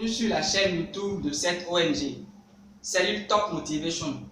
Bienvenue sur la chaîne YouTube de cette ONG, Cellule Top Motivation.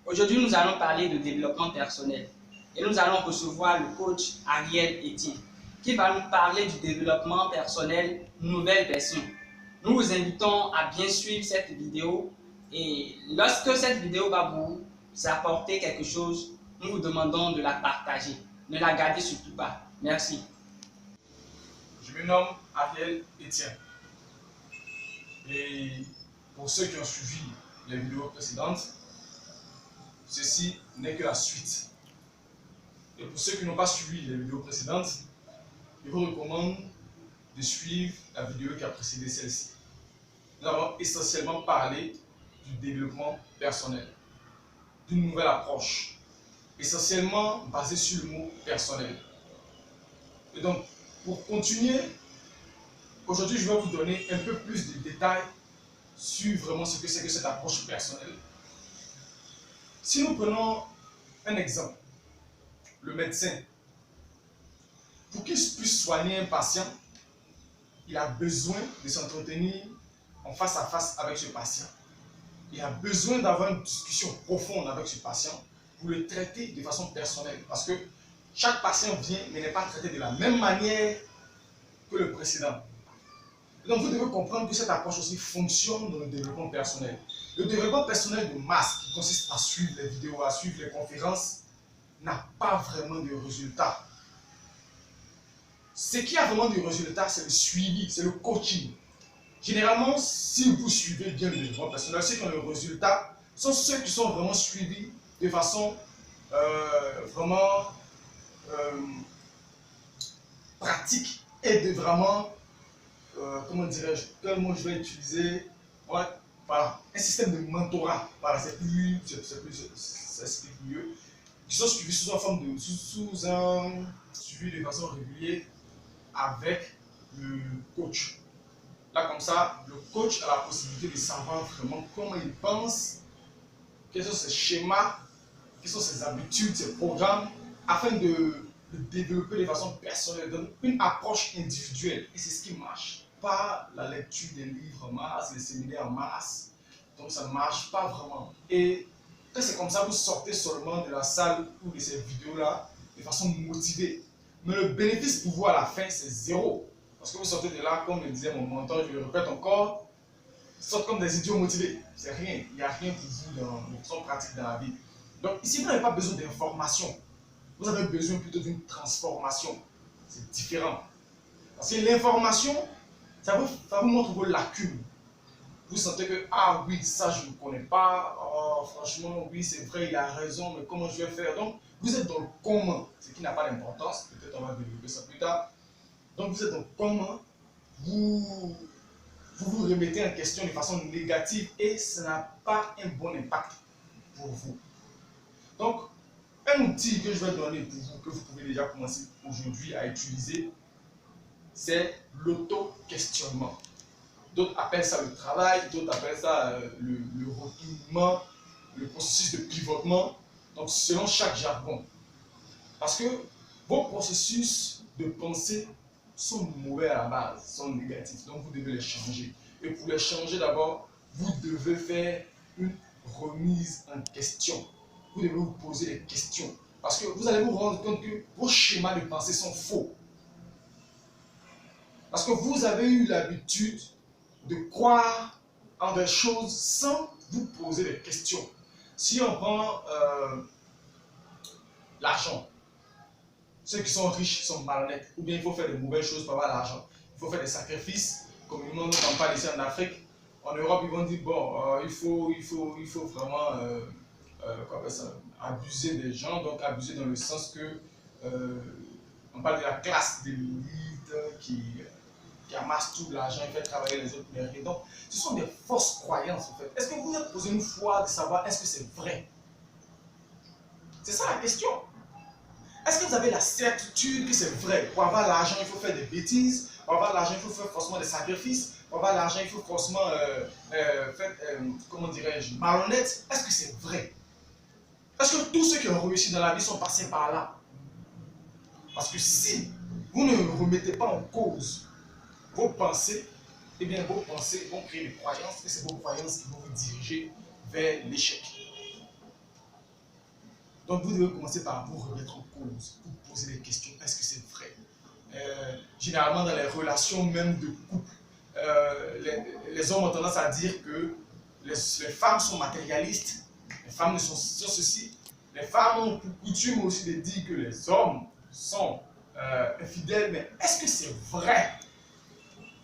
Aujourd'hui, nous allons parler de développement personnel et nous allons recevoir le coach Ariel Etienne qui va nous parler du développement personnel nouvelle version. Nous vous invitons à bien suivre cette vidéo et lorsque cette vidéo va vous apporter quelque chose, nous vous demandons de la partager. Ne la gardez surtout pas. Merci. Je me nomme Ariel Etienne. Et pour ceux qui ont suivi les vidéos précédentes, ceci n'est que la suite. Et pour ceux qui n'ont pas suivi les vidéos précédentes, je vous recommande de suivre la vidéo qui a précédé celle-ci. Nous avons essentiellement parlé du développement personnel, d'une nouvelle approche, essentiellement basée sur le mot personnel. Et donc, pour continuer, aujourd'hui, je vais vous donner un peu plus de détails sur vraiment ce que c'est que cette approche personnelle. Si nous prenons un exemple, le médecin, pour qu'il puisse soigner un patient, il a besoin de s'entretenir en face à face avec ce patient. Il a besoin d'avoir une discussion profonde avec ce patient pour le traiter de façon personnelle. Parce que chaque patient vient mais n'est pas traité de la même manière que le précédent. Donc vous devez comprendre que cette approche aussi fonctionne dans le développement personnel. Le développement personnel de masse, qui consiste à suivre les vidéos, à suivre les conférences, n'a pas vraiment de résultat. Ce qui a vraiment du résultat, c'est le suivi, c'est le coaching. Généralement, si vous suivez bien le développement personnel, ceux qui ont le résultat sont ceux qui sont vraiment suivis de façon pratique et de vraiment, comment dirais-je, quel mot je vais utiliser, ouais, voilà, un système de mentorat, voilà, ça explique mieux, qui sont suivis sous une forme de, suivi de façon régulière avec le coach. Là, comme ça, le coach a la possibilité de savoir vraiment comment il pense, quels sont ses schémas, quelles sont ses habitudes, ses programmes, afin de développer de façon personnelle, donc une approche individuelle. Et c'est ce qui marche. Pas la lecture des livres en masse, les séminaires en masse. Donc ça ne marche pas vraiment. Et quand c'est comme ça, vous sortez seulement de la salle ou de ces vidéos-là de façon motivée. Mais le bénéfice pour vous à la fin, c'est zéro. Parce que vous sortez de là, comme le disait mon mentor, je le répète encore, vous sortez comme des idiots motivés. C'est rien. Il n'y a rien pour vous dans votre pratique dans la vie. Donc ici, vous n'avez pas besoin d'informations. Vous avez besoin plutôt d'une transformation. C'est différent. Parce que l'information, ça vous montre vos lacunes. Vous sentez que, ah oui, ça je ne connais pas, oh, franchement, oui, c'est vrai, il a raison, mais comment je vais faire? Donc, vous êtes dans le comment, ce qui n'a pas d'importance. Peut-être on va développer ça plus tard. Donc, vous êtes dans le comment, vous vous remettez en question de façon négative et ça n'a pas un bon impact pour vous. Donc, un outil que je vais donner pour vous, que vous pouvez déjà commencer aujourd'hui à utiliser, c'est l'auto-questionnement. D'autres appellent ça le travail, d'autres appellent ça le retournement, le processus de pivotement. Donc, selon chaque jargon. Parce que vos processus de pensée sont mauvais à la base, sont négatifs. Donc, vous devez les changer. Et pour les changer, d'abord, vous devez faire une remise en question. Vous devez vous poser des questions. Parce que vous allez vous rendre compte que vos schémas de pensée sont faux. Parce que vous avez eu l'habitude de croire en des choses sans vous poser des questions. Si on prend l'argent, ceux qui sont riches sont malhonnêtes. Ou bien il faut faire de mauvaises choses pour avoir l'argent. Il faut faire des sacrifices, comme nous n'en parle ici en Afrique. En Europe, ils vont dire, bon, il faut vraiment abuser des gens, donc abuser dans le sens que on parle de la classe de l'élite qui amasse tout l'argent et fait travailler les autres mérités. Donc, ce sont des fausses croyances en fait. Est-ce que vous vous êtes posé une fois de savoir est-ce que c'est vrai? C'est ça la question. Est-ce que vous avez la certitude que c'est vrai? Pour avoir l'argent, il faut faire des bêtises. Pour avoir l'argent, il faut faire forcément des sacrifices. Pour avoir l'argent, il faut forcément faire, comment dirais-je, malhonnête. Est-ce que c'est vrai? Est-ce que tous ceux qui ont réussi dans la vie sont passés par là? Parce que si vous ne remettez pas en cause vos pensées, eh bien, vos pensées vont créer des croyances et c'est vos croyances qui vont vous diriger vers l'échec. Donc, vous devez commencer par vous remettre en cause, vous poser des questions. Est-ce que c'est vrai? Généralement, dans les relations même de couple, les hommes ont tendance à dire que les femmes sont matérialistes, les femmes ne sont ceci. Les femmes ont pour coutume aussi de dire que les hommes sont infidèles, mais est-ce que c'est vrai?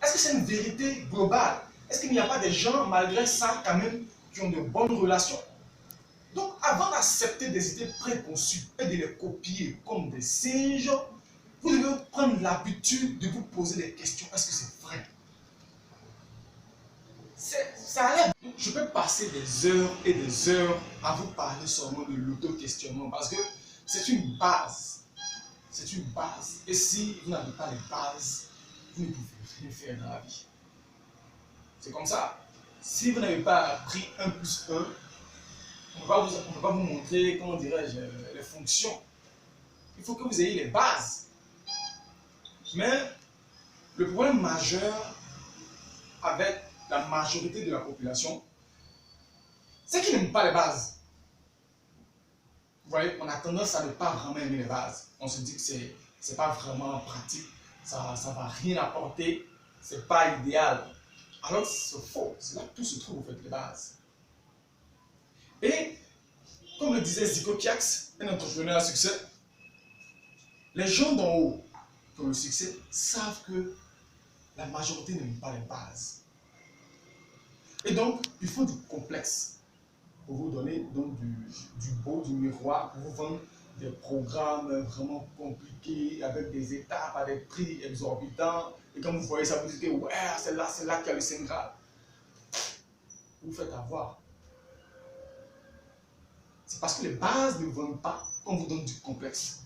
Est-ce que c'est une vérité globale? Est-ce qu'il n'y a pas des gens, malgré ça, quand même, qui ont de bonnes relations? Donc, avant d'accepter des idées préconçues et de les copier comme des singes, vous devez prendre l'habitude de vous poser des questions. Est-ce que c'est vrai? Ça a l'air. Je peux passer des heures et des heures à vous parler seulement de l'auto-questionnement parce que c'est une base. C'est une base. Et si vous n'avez pas les bases, vous ne pouvez rien faire dans la vie. C'est comme ça. Si vous n'avez pas appris 1 plus 1, on ne va pas vous montrer, comment dirais-je, les fonctions. Il faut que vous ayez les bases. Mais le problème majeur avec la majorité de la population, c'est qu'ils n'aiment pas les bases. Vous voyez, on a tendance à ne pas vraiment aimer les bases. On se dit que c'est pas vraiment pratique, ça ne va rien apporter, c'est pas idéal. Alors que c'est faux, c'est là que tout se trouve, en fait, les bases. Et, comme le disait Zico Kiax, un entrepreneur à succès, les gens d'en haut qui ont le succès savent que la majorité n'aime pas les bases. Et donc, il faut du complexe pour vous donner donc, du beau, du miroir, pour vous vendre des programmes vraiment compliqués, avec des étapes, à des prix exorbitants. Et quand vous voyez ça, vous dites que ouais, c'est là qu'il y a le Saint Graal. Vous faites avoir. C'est parce que les bases ne vendent pas qu'on vous donne du complexe.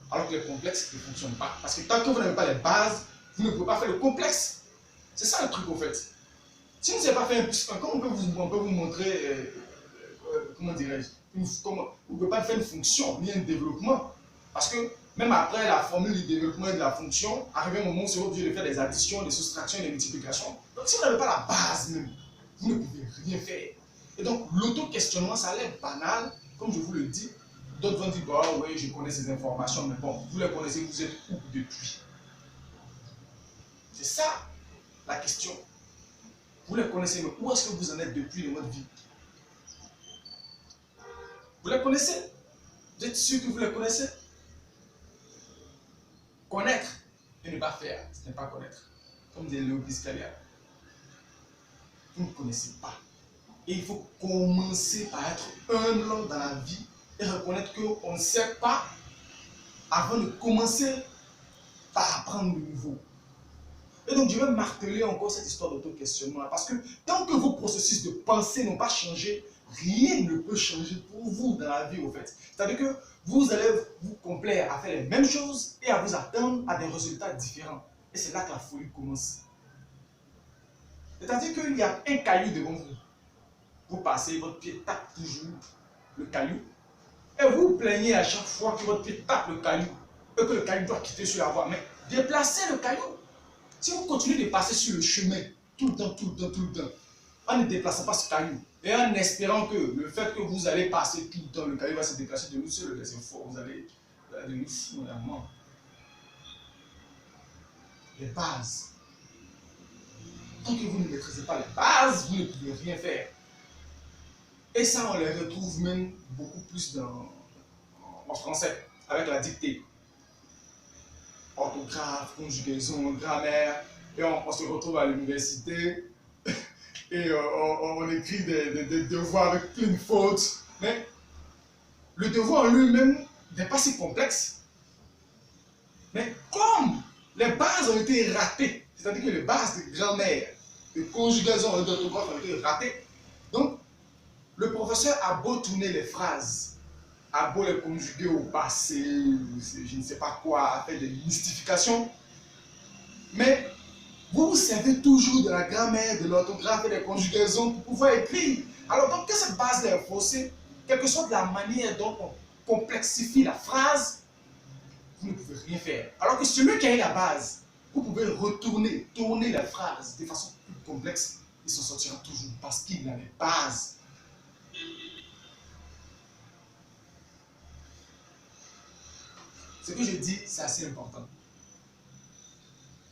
Alors que les complexes ne fonctionnent pas. Parce que tant que vous n'avez pas les bases, vous ne pouvez pas faire le complexe. C'est ça le truc en fait. Si vous ne savez pas faire un plus, comment on peut vous montrer, comment dirais-je, vous ne pouvez pas faire une fonction ni un développement. Parce que même après la formule du développement et de la fonction, arrive un moment où vous serez obligé de faire des additions, des soustractions et des multiplications. Donc si vous n'avez pas la base même, vous ne pouvez rien faire. Et donc l'auto-questionnement, ça a l'air banal, comme je vous le dis. D'autres vont dire, bah oui, je connais ces informations, mais bon, vous les connaissez, vous êtes où depuis? C'est ça la question. Vous les connaissez, mais où est-ce que vous en êtes depuis dans votre vie? Vous les connaissez? Vous êtes sûr que vous les connaissez? Connaître et ne pas faire, ce n'est pas connaître. Comme dit Léo Biscaglia. Vous ne connaissez pas. Et il faut commencer par être humble dans la vie et reconnaître qu'on ne sait pas avant de commencer par apprendre le nouveau. Et donc, je vais marteler encore cette histoire d'auto-questionnement parce que tant que vos processus de pensée n'ont pas changé, rien ne peut changer pour vous dans la vie, au fait. C'est-à-dire que vous allez vous complaire à faire les mêmes choses et à vous attendre à des résultats différents. Et c'est là que la folie commence. C'est-à-dire qu'il y a un caillou devant vous. Vous passez, votre pied tape toujours le caillou. Et vous vous plaignez à chaque fois que votre pied tape le caillou et que le caillou doit quitter sur la voie. Mais déplacez le caillou. Si vous continuez de passer sur le chemin tout le temps, en ne déplaçant pas ce caillou et en espérant que le fait que vous allez passer tout le temps, le caillou va se déplacer de vous seul, c'est faux, vous allez devenir fou vraiment. Les bases. Tant que vous ne maîtrisez pas les bases, vous ne pouvez rien faire. Et ça, on les retrouve même beaucoup plus en français, avec la dictée. Orthographe, conjugaison, grammaire, et on se retrouve à l'université et on écrit des devoirs avec plein de fautes. Mais le devoir en lui-même n'est pas si complexe. Mais comme les bases ont été ratées, c'est-à-dire que les bases de grammaire, de conjugaison et d'orthographe ont été ratées, donc le professeur a beau tourner les phrases, a beau les conjuguer au passé, je ne sais pas quoi, a fait des mystifications, mais vous vous servez toujours de la grammaire, de l'orthographe et des conjugaisons pour pouvoir écrire. Alors donc que cette base-là est faussée, quelle que soit la manière dont on complexifie la phrase, vous ne pouvez rien faire. Alors que celui qui a eu la base, Vous pouvez tourner les phrases de façon plus complexe, il s'en sortira toujours parce qu'il a les bases. Ce que je dis, c'est assez important.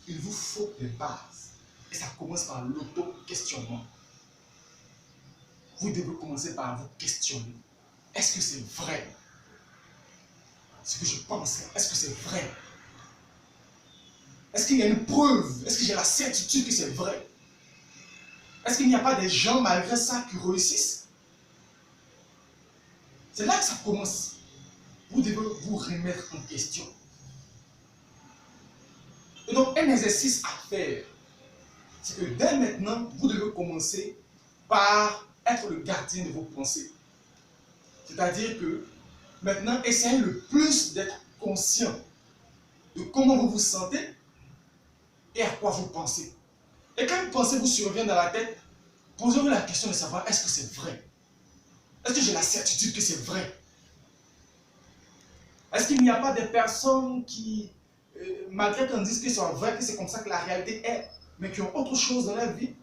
Il vous faut des bases. Et ça commence par l'auto-questionnement. Vous devez commencer par vous questionner. Est-ce que c'est vrai? Ce que je pense, est-ce que c'est vrai? Est-ce qu'il y a une preuve? Est-ce que j'ai la certitude que c'est vrai? Est-ce qu'il n'y a pas des gens malgré ça qui réussissent? C'est là que ça commence. Vous devez vous remettre en question. Et donc, un exercice à faire, c'est que dès maintenant, vous devez commencer par être le gardien de vos pensées. C'est-à-dire que maintenant, essayez le plus d'être conscient de comment vous vous sentez et à quoi vous pensez. Et quand une pensée vous survient dans la tête, posez-vous la question de savoir est-ce que c'est vrai? Est-ce que j'ai la certitude que c'est vrai? Est-ce qu'il n'y a pas des personnes qui, malgré qu'on dise que c'est vrai, que c'est comme ça que la réalité est, mais qui ont autre chose dans leur vie?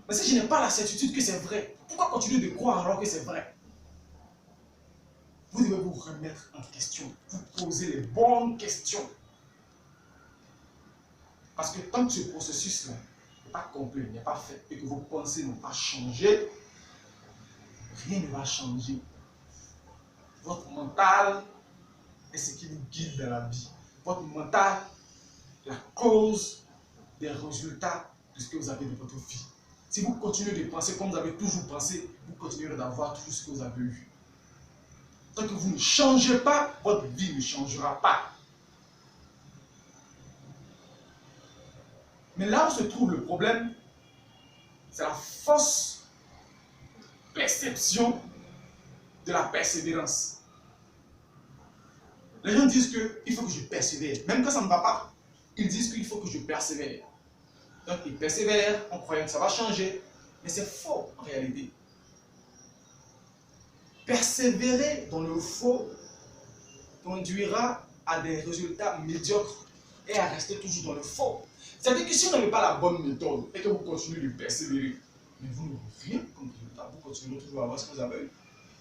Mais si je n'ai pas la certitude que c'est vrai, pourquoi continuer de croire alors que c'est vrai? Vous devez vous remettre en question, vous poser les bonnes questions. Parce que tant que ce processus-là n'est pas complet, n'est pas fait, et que vos pensées n'ont pas changé, rien ne va changer. Votre mental est ce qui vous guide dans la vie. Votre mental est la cause des résultats de ce que vous avez de votre vie. Si vous continuez de penser comme vous avez toujours pensé, vous continuerez d'avoir tout ce que vous avez eu. Tant que vous ne changez pas, votre vie ne changera pas. Mais là où se trouve le problème, c'est la fausse perception de la persévérance. Les gens disent qu'il faut que je persévère. Même quand ça ne va pas, ils disent qu'il faut que je persévère. Donc ils persévèrent en croyant que ça va changer. Mais c'est faux en réalité. Persévérer dans le faux conduira à des résultats médiocres et à rester toujours dans le faux. C'est-à-dire que si vous n'avez pas la bonne méthode et que vous continuez de persévérer, mais vous n'aurez rien comme résultat, vous continuerez toujours à avoir ce que vous avez eu.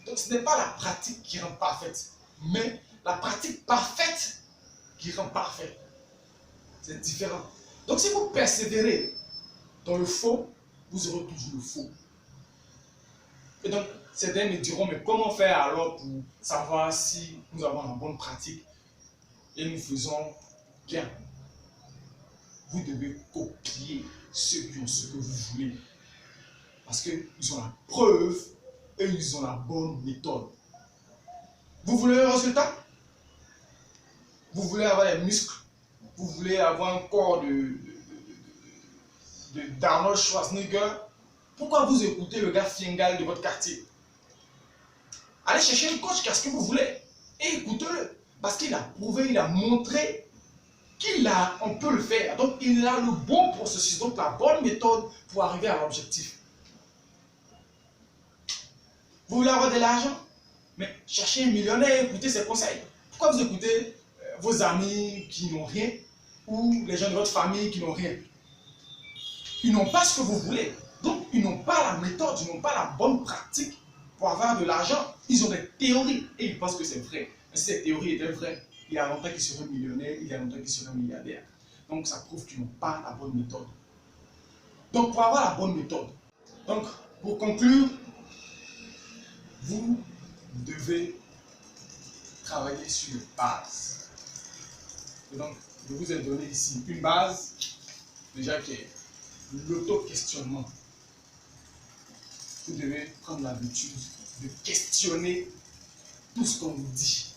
Donc ce n'est pas la pratique qui rend parfaite, mais la pratique parfaite qui rend parfait. C'est différent. Donc si vous persévérez dans le faux, vous aurez toujours le faux. Et donc certains me diront, mais comment faire alors pour savoir si nous avons la bonne pratique et nous faisons bien? Vous devez copier ceux qui ont ce que vous voulez. Parce qu'ils ont la preuve et ils ont la bonne méthode. Vous voulez un résultat? Vous voulez avoir des muscles? Vous voulez avoir un corps d'Arnold Schwarzenegger? Pourquoi vous écoutez le gars Fingal de votre quartier? Allez chercher un coach, qu'est-ce que vous voulez? Et écoutez-le. Parce qu'il a prouvé, il a montré on peut le faire. Donc il a le bon processus, donc la bonne méthode pour arriver à l'objectif. Vous voulez avoir de l'argent? Mais cherchez un millionnaire, écoutez ses conseils. Pourquoi vous écoutez vos amis qui n'ont rien ou les gens de votre famille qui n'ont rien? Ils n'ont pas ce que vous voulez. Donc ils n'ont pas la méthode, ils n'ont pas la bonne pratique pour avoir de l'argent. Ils ont des théories et ils pensent que c'est vrai. Mais si ces théories étaient vraies, il y a longtemps qu'ils seraient millionnaires, il y a longtemps qu'ils seraient milliardaires. Donc ça prouve qu'ils n'ont pas la bonne méthode. Donc pour avoir la bonne méthode, donc pour conclure, vous devez travailler sur les bases. Et donc je vous ai donné ici une base, déjà qui est l'auto-questionnement. Vous devez prendre l'habitude de questionner tout ce qu'on vous dit.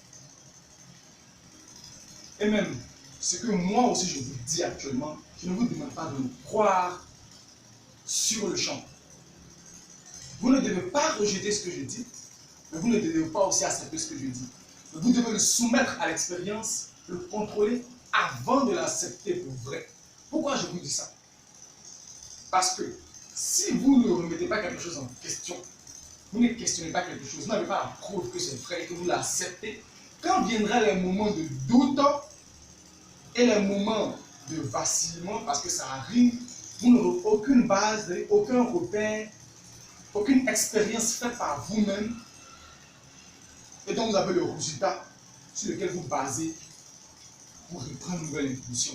Et même, ce que moi aussi je vous dis actuellement, je ne vous demande pas de me croire sur le champ. Vous ne devez pas rejeter ce que je dis, mais vous ne devez pas aussi accepter ce que je dis. Mais vous devez le soumettre à l'expérience, le contrôler avant de l'accepter pour vrai. Pourquoi je vous dis ça? Parce que si vous ne remettez pas quelque chose en question, vous ne questionnez pas quelque chose, vous n'avez pas la preuve que c'est vrai et que vous l'acceptez, quand viendra les moments de doute et les moments de vacillement parce que ça arrive. Vous n'aurez aucune base, aucun repère, aucune expérience faite par vous-même. Et donc vous avez le résultat sur lequel vous basez pour reprendre une nouvelle impulsion.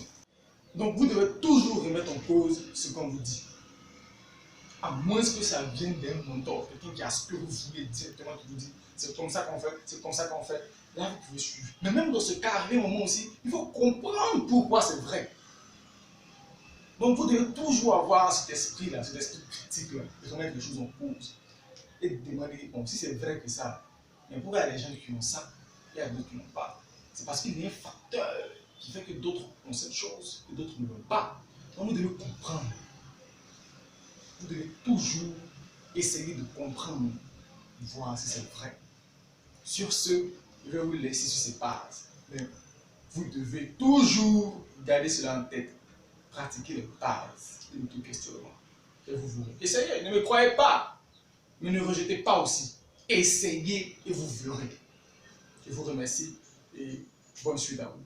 Donc vous devez toujours remettre en cause ce qu'on vous dit. À moins que ça vienne d'un mentor, quelqu'un qui a ce que vous voulez directement, qui vous dit c'est comme ça qu'on fait, c'est comme ça qu'on fait. Là, vous pouvez suivre. Mais même dans ce cas, arrivé un moment aussi, il faut comprendre pourquoi c'est vrai. Donc vous devez toujours avoir cet esprit-là, cet esprit critique-là, de remettre les choses en cause. Et de demander, bon, si c'est vrai que ça, mais pourquoi il y a des gens qui ont ça et il y a d'autres qui n'ont pas? C'est parce qu'il y a un facteur qui fait que d'autres ont cette chose et d'autres ne l'ont pas. Donc vous devez comprendre. Vous devez toujours essayer de comprendre, voir si c'est vrai. Sur ce, je vais vous laisser sur ces bases. Mais vous devez toujours garder cela en tête. Pratiquer les bases de l'auto-questionnement. Et vous verrez. Essayez, ne me croyez pas, mais ne rejetez pas aussi. Essayez et vous verrez. Je vous remercie et bonne suite à vous.